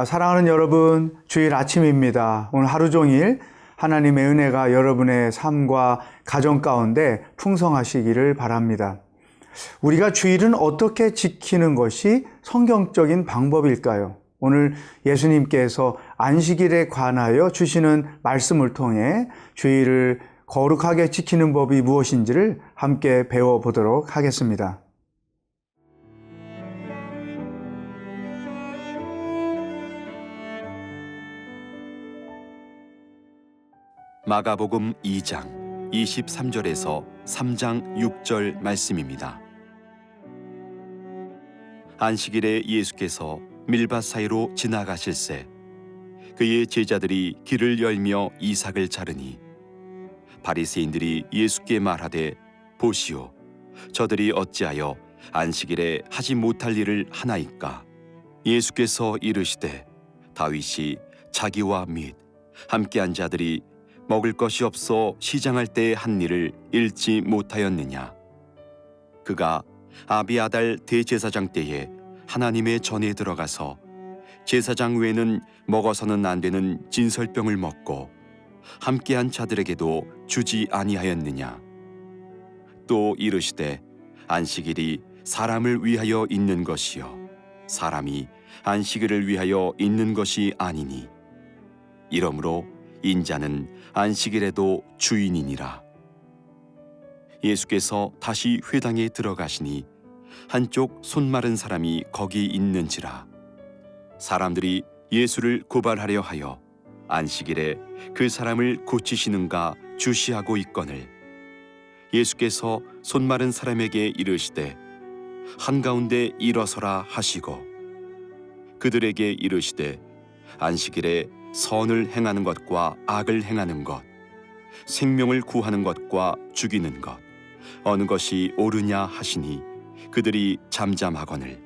사랑하는 여러분, 주일 아침입니다. 오늘 하루 종일 하나님의 은혜가 여러분의 삶과 가정 가운데 풍성하시기를 바랍니다. 우리가 주일은 어떻게 지키는 것이 성경적인 방법일까요? 오늘 예수님께서 안식일에 관하여 주시는 말씀을 통해 주일을 거룩하게 지키는 법이 무엇인지를 함께 배워보도록 하겠습니다. 마가복음 2장 23절에서 3장 6절 말씀입니다. 안식일에 예수께서 밀밭 사이로 지나가실새 그의 제자들이 길을 열며 이삭을 자르니 바리새인들이 예수께 말하되 보시오, 저들이 어찌하여 안식일에 하지 못할 일을 하나이까? 예수께서 이르시되 다윗이 자기와 및 함께한 자들이 먹을 것이 없어 시장할 때의 한 일을 잃지 못하였느냐? 그가 아비아달 대제사장 때에 하나님의 전에 들어가서 제사장 외에는 먹어서는 안 되는 진설병을 먹고 함께한 자들에게도 주지 아니하였느냐? 또 이르시되 안식일이 사람을 위하여 있는 것이요 사람이 안식일을 위하여 있는 것이 아니니 이러므로 인자는 안식일에도 주인이니라. 예수께서 다시 회당에 들어가시니 한쪽 손 마른 사람이 거기 있는지라. 사람들이 예수를 고발하려 하여 안식일에 그 사람을 고치시는가 주시하고 있거늘 예수께서 손 마른 사람에게 이르시되 한가운데 일어서라 하시고 그들에게 이르시되 안식일에 선을 행하는 것과 악을 행하는 것, 생명을 구하는 것과 죽이는 것, 어느 것이 옳으냐 하시니 그들이 잠잠하거늘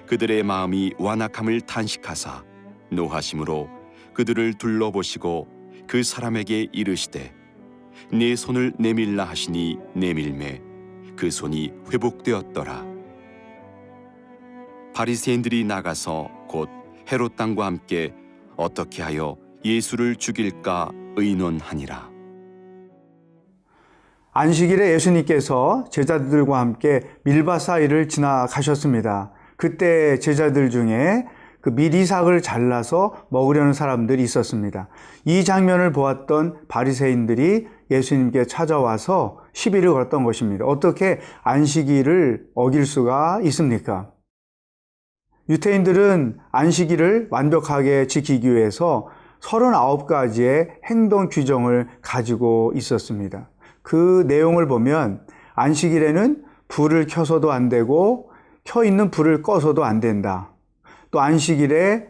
그들의 마음이 완악함을 탄식하사 노하심으로 그들을 둘러보시고 그 사람에게 이르시되 네 손을 내밀라 하시니 내밀매 그 손이 회복되었더라. 바리새인들이 나가서 곧 헤롯 당과 함께 어떻게 하여 예수를 죽일까 의논하니라. 안식일에 예수님께서 제자들과 함께 밀밭 사이를 지나가셨습니다. 그때 제자들 중에 그 밀이삭을 잘라서 먹으려는 사람들이 있었습니다. 이 장면을 보았던 바리새인들이 예수님께 찾아와서 시비를 걸었던 것입니다. 어떻게 안식일을 어길 수가 있습니까? 유대인들은 안식일을 완벽하게 지키기 위해서 39가지의 행동 규정을 가지고 있었습니다. 그 내용을 보면 안식일에는 불을 켜서도 안 되고 켜 있는 불을 꺼서도 안 된다. 또 안식일에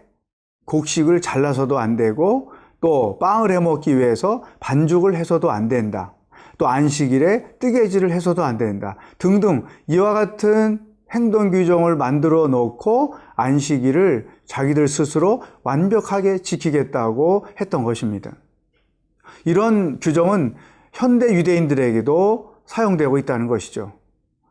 곡식을 잘라서도 안 되고 또 빵을 해먹기 위해서 반죽을 해서도 안 된다. 또 안식일에 뜨개질을 해서도 안 된다. 등등 이와 같은 행동 규정을 만들어 놓고 안식일을 자기들 스스로 완벽하게 지키겠다고 했던 것입니다. 이런 규정은 현대 유대인들에게도 사용되고 있다는 것이죠.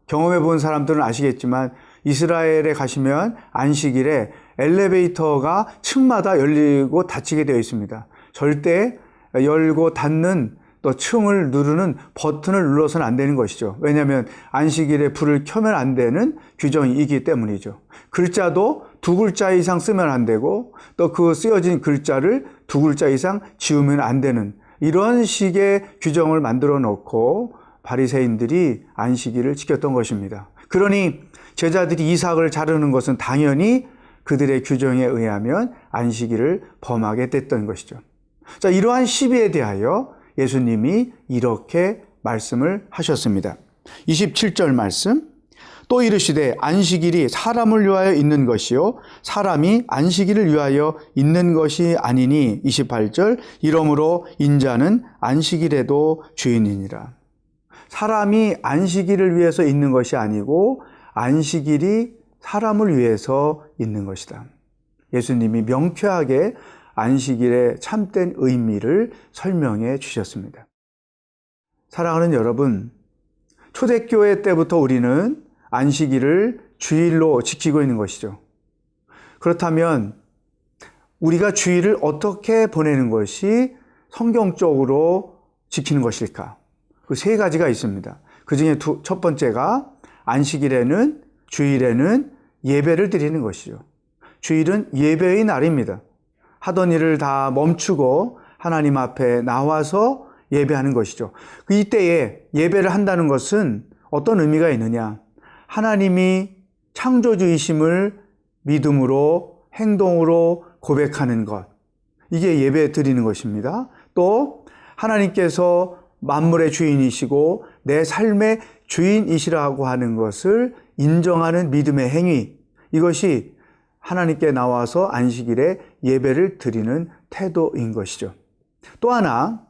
경험해 본 사람들은 아시겠지만 이스라엘에 가시면 안식일에 엘리베이터가 층마다 열리고 닫히게 되어 있습니다. 절대 열고 닫는 또 층을 누르는 버튼을 눌러서는 안 되는 것이죠. 왜냐하면 안식일에 불을 켜면 안 되는 규정이 있기 때문이죠. 글자도 2글자 이상 쓰면 안 되고 또 그 쓰여진 글자를 2글자 이상 지우면 안 되는 이런 식의 규정을 만들어 놓고 바리새인들이 안식일을 지켰던 것입니다. 그러니 제자들이 이삭을 자르는 것은 당연히 그들의 규정에 의하면 안식일을 범하게 됐던 것이죠. 자, 이러한 시비에 대하여 예수님이 이렇게 말씀을 하셨습니다. 27절 말씀. 또 이르시되 안식일이 사람을 위하여 있는 것이요 사람이 안식일을 위하여 있는 것이 아니니 28절. 이러므로 인자는 안식일에도 주인이니라. 사람이 안식일을 위해서 있는 것이 아니고 안식일이 사람을 위해서 있는 것이다. 예수님이 명쾌하게 안식일의 참된 의미를 설명해 주셨습니다. 사랑하는 여러분, 초대교회 때부터 우리는 안식일을 주일로 지키고 있는 것이죠. 그렇다면 우리가 주일을 어떻게 보내는 것이 성경적으로 지키는 것일까? 그 세 가지가 있습니다. 그 중에 첫 번째가 안식일에는, 주일에는 예배를 드리는 것이죠. 주일은 예배의 날입니다. 하던 일을 다 멈추고 하나님 앞에 나와서 예배하는 것이죠. 이때에 예배를 한다는 것은 어떤 의미가 있느냐? 하나님이 창조주이심을 믿음으로, 행동으로 고백하는 것. 이게 예배 드리는 것입니다. 또 하나님께서 만물의 주인이시고 내 삶의 주인이시라고 하는 것을 인정하는 믿음의 행위. 이것이 하나님께 나와서 안식일에 예배를 드리는 태도인 것이죠. 또 하나,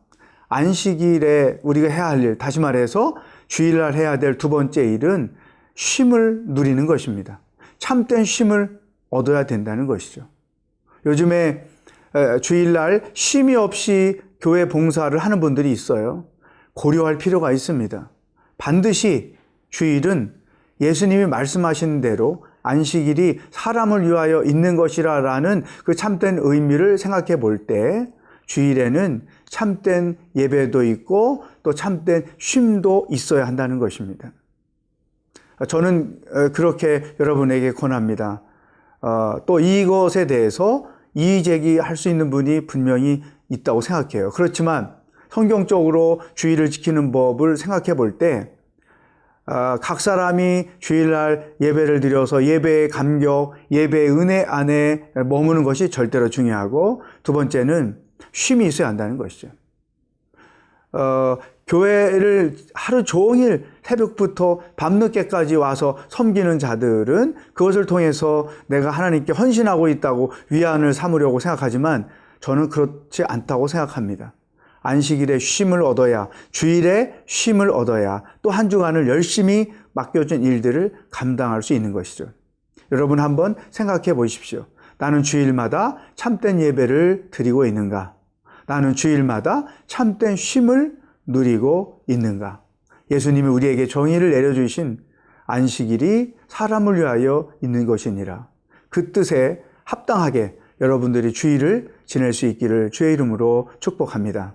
안식일에 우리가 해야 할 일, 다시 말해서 주일날 해야 될 두 번째 일은 쉼을 누리는 것입니다. 참된 쉼을 얻어야 된다는 것이죠. 요즘에 주일날 쉼이 없이 교회 봉사를 하는 분들이 있어요. 고려할 필요가 있습니다. 반드시 주일은 예수님이 말씀하신 대로 안식일이 사람을 위하여 있는 것이라는 그 참된 의미를 생각해 볼 때 주일에는 참된 예배도 있고 또 참된 쉼도 있어야 한다는 것입니다. 저는 그렇게 여러분에게 권합니다. 또 이것에 대해서 이의 제기할 수 있는 분이 분명히 있다고 생각해요. 그렇지만 성경적으로 주일을 지키는 법을 생각해 볼 때 각 사람이 주일날 예배를 드려서 예배의 감격, 예배의 은혜 안에 머무는 것이 절대로 중요하고, 두 번째는 쉼이 있어야 한다는 것이죠. 교회를 하루 종일 새벽부터 밤늦게까지 와서 섬기는 자들은 그것을 통해서 내가 하나님께 헌신하고 있다고 위안을 삼으려고 생각하지만 저는 그렇지 않다고 생각합니다. 안식일에 쉼을 얻어야, 주일에 쉼을 얻어야 또 한 주간을 열심히 맡겨준 일들을 감당할 수 있는 것이죠. 여러분 한번 생각해 보십시오. 나는 주일마다 참된 예배를 드리고 있는가? 나는 주일마다 참된 쉼을 누리고 있는가? 예수님이 우리에게 정의를 내려주신 안식일이 사람을 위하여 있는 것이니라. 그 뜻에 합당하게 여러분들이 주일을 지낼 수 있기를 주의 이름으로 축복합니다.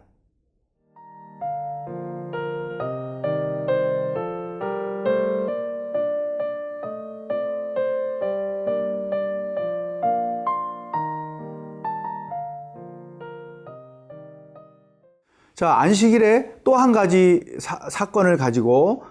자, 안식일에 또 한 가지 사건을 가지고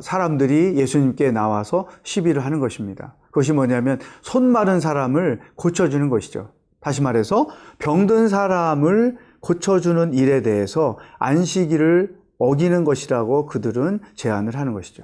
사람들이 예수님께 나와서 시비를 하는 것입니다. 그것이 뭐냐면 손 마른 사람을 고쳐주는 것이죠. 다시 말해서 병든 사람을 고쳐주는 일에 대해서 안식일을 어기는 것이라고 그들은 제안을 하는 것이죠.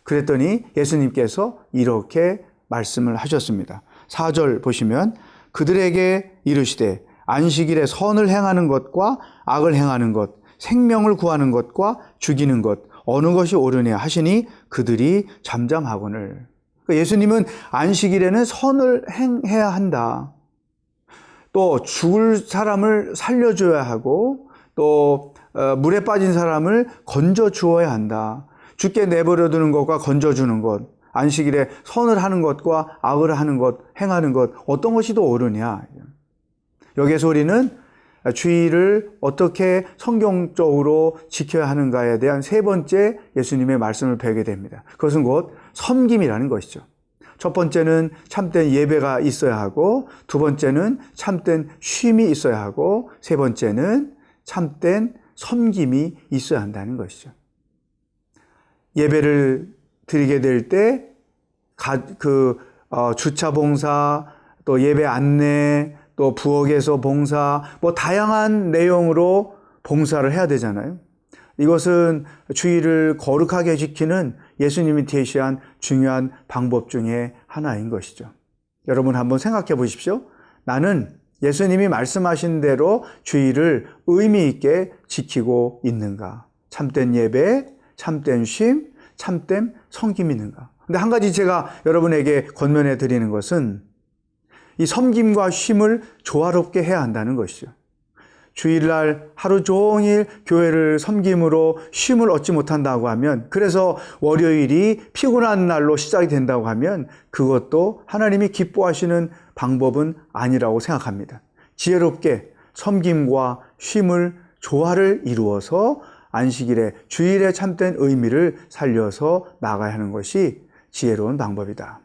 그랬더니 예수님께서 이렇게 말씀을 하셨습니다. 4절 보시면 그들에게 이르시되 안식일에 선을 행하는 것과 악을 행하는 것, 생명을 구하는 것과 죽이는 것, 어느 것이 옳으냐 하시니 그들이 잠잠하거늘. 예수님은 안식일에는 선을 행해야 한다. 또 죽을 사람을 살려줘야 하고 또 물에 빠진 사람을 건져 주어야 한다. 죽게 내버려 두는 것과 건져 주는 것, 안식일에 선을 하는 것과 악을 하는 것, 행하는 것, 어떤 것이 더 옳으냐. 여기에서 우리는 주일을 어떻게 성경적으로 지켜야 하는가에 대한 세 번째 예수님의 말씀을 배우게 됩니다. 그것은 곧 섬김이라는 것이죠. 첫 번째는 참된 예배가 있어야 하고, 두 번째는 참된 쉼이 있어야 하고, 세 번째는 참된 섬김이 있어야 한다는 것이죠. 예배를 드리게 될 때 주차 봉사, 또 예배 안내, 또 부엌에서 봉사, 다양한 내용으로 봉사를 해야 되잖아요. 이것은 주일을 거룩하게 지키는 예수님이 제시한 중요한 방법 중에 하나인 것이죠. 여러분 한번 생각해 보십시오. 나는 예수님이 말씀하신 대로 주일을 의미 있게 지키고 있는가? 참된 예배, 참된 쉼, 참된 섬김이 있는가? 근데 한 가지 제가 여러분에게 권면해 드리는 것은 이 섬김과 쉼을 조화롭게 해야 한다는 것이죠. 주일날 하루 종일 교회를 섬김으로 쉼을 얻지 못한다고 하면, 그래서 월요일이 피곤한 날로 시작이 된다고 하면 그것도 하나님이 기뻐하시는 방법은 아니라고 생각합니다. 지혜롭게 섬김과 쉼을 조화를 이루어서 안식일에 주일의 참된 의미를 살려서 나가야 하는 것이 지혜로운 방법이다.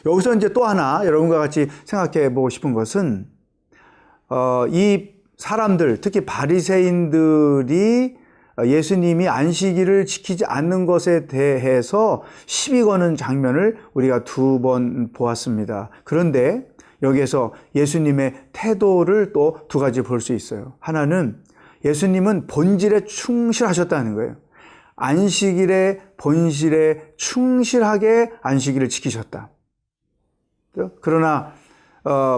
여기서 이제 또 하나 여러분과 같이 생각해 보고 싶은 것은 이 사람들, 특히 바리새인들이 예수님이 안식일을 지키지 않는 것에 대해서 시비 거는 장면을 우리가 2번 보았습니다. 그런데 여기에서 예수님의 태도를 또 2가지 볼 수 있어요. 하나는 예수님은 본질에 충실하셨다는 거예요. 안식일의 본질에 충실하게 안식일을 지키셨다. 그러나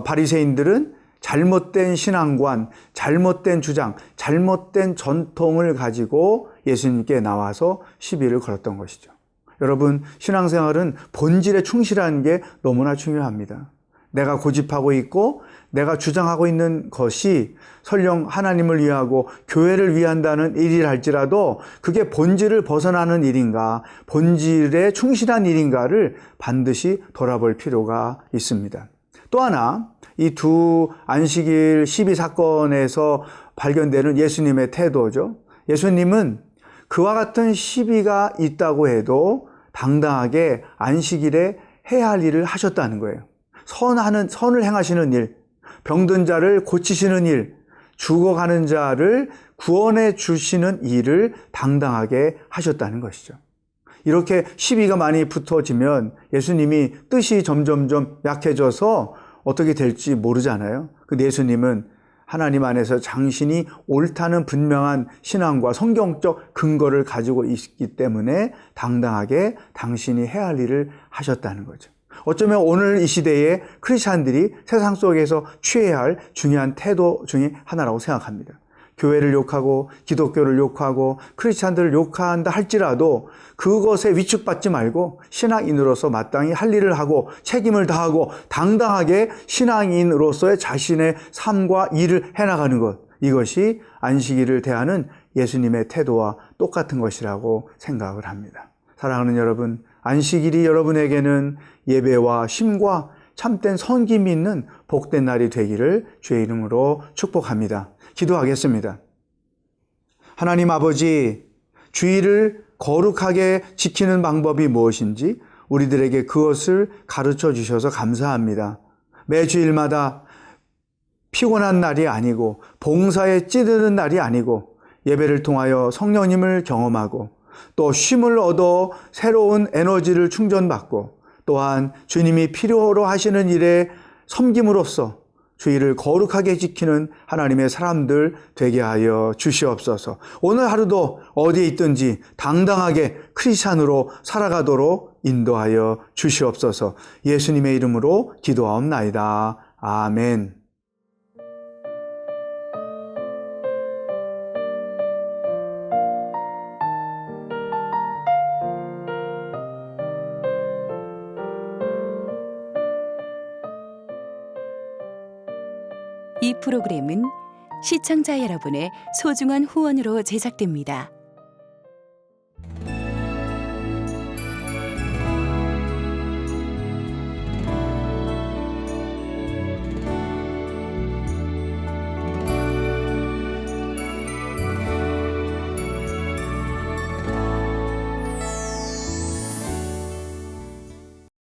바리새인들은 잘못된 신앙관, 잘못된 주장, 잘못된 전통을 가지고 예수님께 나와서 시비를 걸었던 것이죠. 여러분, 신앙생활은 본질에 충실한 게 너무나 중요합니다. 내가 고집하고 있고 내가 주장하고 있는 것이 설령 하나님을 위하고 교회를 위한다는 일이라 할지라도 그게 본질을 벗어나는 일인가, 본질에 충실한 일인가를 반드시 돌아볼 필요가 있습니다. 또 하나, 이 2 안식일 시비 사건에서 발견되는 예수님의 태도죠. 예수님은 그와 같은 시비가 있다고 해도 당당하게 안식일에 해야 할 일을 하셨다는 거예요. 선을 행하시는 일, 병든 자를 고치시는 일, 죽어가는 자를 구원해 주시는 일을 당당하게 하셨다는 것이죠. 이렇게 시비가 많이 붙어지면 예수님이 뜻이 점점점 약해져서 어떻게 될지 모르잖아요. 근데 예수님은 하나님 안에서 당신이 옳다는 분명한 신앙과 성경적 근거를 가지고 있기 때문에 당당하게 당신이 해야 할 일을 하셨다는 거죠. 어쩌면 오늘 이 시대에 크리스찬들이 세상 속에서 취해야 할 중요한 태도 중에 하나라고 생각합니다. 교회를 욕하고 기독교를 욕하고 크리스찬들을 욕한다 할지라도 그것에 위축받지 말고 신앙인으로서 마땅히 할 일을 하고 책임을 다하고 당당하게 신앙인으로서의 자신의 삶과 일을 해나가는 것, 이것이 안식일을 대하는 예수님의 태도와 똑같은 것이라고 생각을 합니다. 사랑하는 여러분, 안식일이 여러분에게는 예배와 쉼과 참된 섬김이 있는 복된 날이 되기를 주의 이름으로 축복합니다. 기도하겠습니다. 하나님 아버지, 주일을 거룩하게 지키는 방법이 무엇인지 우리들에게 그것을 가르쳐 주셔서 감사합니다. 매주일마다 피곤한 날이 아니고 봉사에 찌드는 날이 아니고 예배를 통하여 성령님을 경험하고 또 쉼을 얻어 새로운 에너지를 충전받고 또한 주님이 필요로 하시는 일에 섬김으로써 주일을 거룩하게 지키는 하나님의 사람들 되게 하여 주시옵소서. 오늘 하루도 어디에 있든지 당당하게 크리스찬으로 살아가도록 인도하여 주시옵소서. 예수님의 이름으로 기도하옵나이다. 아멘. 이 프로그램은 시청자 여러분의 소중한 후원으로 제작됩니다.